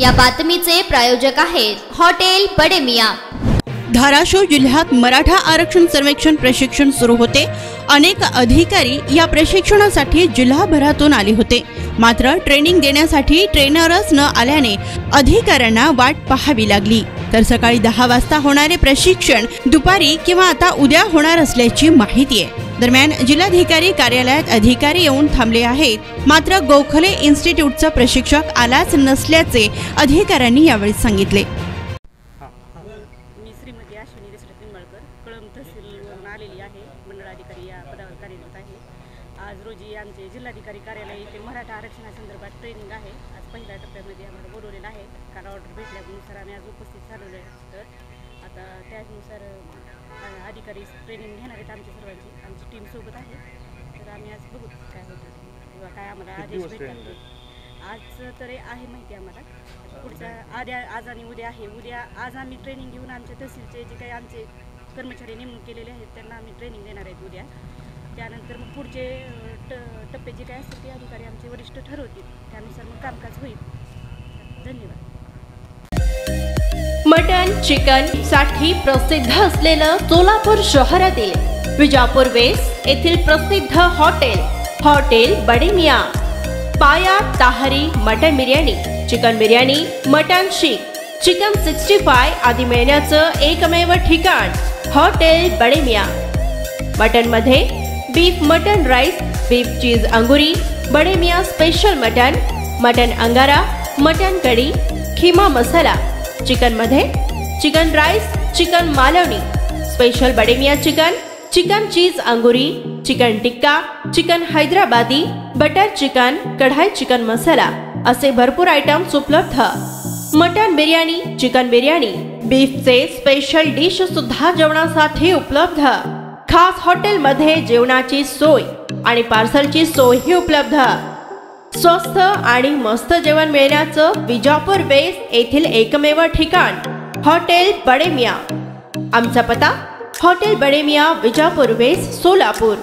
या बातमीचे प्रायोजक आहेत हॉटेल बडे मियां। धाराशिव जिल्ह्यात मराठा आरक्षण सर्वेक्षण प्रशिक्षण सुरू होते। अनेक अधिकारी या प्रशिक्षणासाठी जिल्हाभरातून आले होते, मात्र ट्रेनिंग देण्यासाठी ट्रेनरच न आल्याने अधिकाऱ्यांना वाट पाहावी लागली। तर सकाळी 10 वाजता होणारे प्रशिक्षण दुपारी किंवा आता उद्या होणार असल्याची माहिती आहे। दरम्यान जिल्हाधिकारी कार्यालयात अधिकारी येऊन थांबले आहेत, मात्र गोखले इन्स्टिट्यूटचा प्रशिक्षक आलाच नसल्याचे अधिकाऱ्यांनी यावेळी सांगितले। मी श्रीमती अश्विनी दशरथ निंबाळकर कळंब तहसीलवरून आलेली आहे। मंडळाधिकारी या पदावर कार्यरत आहे। आज रोजी आमचे जिल्हाधिकारी कार्यालय येथे मराठा आरक्षणासंदर्भात ट्रेनिंग आहे। आज पहिल्या टप्प्यामध्ये आम्हाला बोलवलेलं आहे, कारण ऑर्डर भेटल्यानुसार आम्ही आज उपस्थित झालेलो आहे। तर आता त्यानुसार अधिकारी ट्रेनिंग घेणार आहेत आमच्या सर्वांची, आमची टीम सोबत आहे। तर आम्ही आज बघू काय होतं किंवा काय आम्हाला आदेश भेटतात। आज तर आहे माहिती आम्हाला, पुढच्या आज आणि उद्या आहे। उद्या आज आम्ही ट्रेनिंग घेऊन आमच्या तहसीलचे जे काही आमचे कर्मचारी नेमणूक केलेले आहेत त्यांना आम्ही ट्रेनिंग देणार आहेत उद्या। त्यानंतर मग पुढचे टप्पे जे काही असतील ते अधिकारी आमचे वरिष्ठ ठरवतील, त्यानुसार मग कामकाज होईल। धन्यवाद। मटन चिकन साठी प्रसिद्ध असलेलं सोलापूर शहरातील विजापूर वेस्ट येथील प्रसिद्ध hotel Bade Miyan. Paya tahari mutton biryani, chicken biryani, mutton seekh, chicken 65 आदी मिळण्याचं एकमेव ठिकाण हॉटेल बडे मियां। मटन मध्ये beef mutton rice, beef cheese अंगुरी, बडे मियां स्पेशल मटन अंगारा, मटन कढी, खीमा मसाला। चिकन मध्ये chicken rice, chicken Malvani, special Bade Miyan chicken cheese अंगुरी, chicken tikka, chicken Hyderabadi, butter chicken, kadai chicken masala असे भरपूर आयटम्स उपलब्ध। मटन बिर्याणी, चिकन बिर्याणी, बीफचे स्पेशल डिश सुद्धा जेवणासाठी उपलब्ध। खास हॉटेलमध्ये जेवणाची सोय आणि पार्सलची सोयही उपलब्ध। स्वस्त आणि मस्त जेवण मिळण्याचं विजापूर वेस्ट येथील एकमेव ठिकाण हॉटेल बडे मियां। आमचा पत्ता हॉटेल बडे मियां, विजापूर वेस्ट, सोलापूर।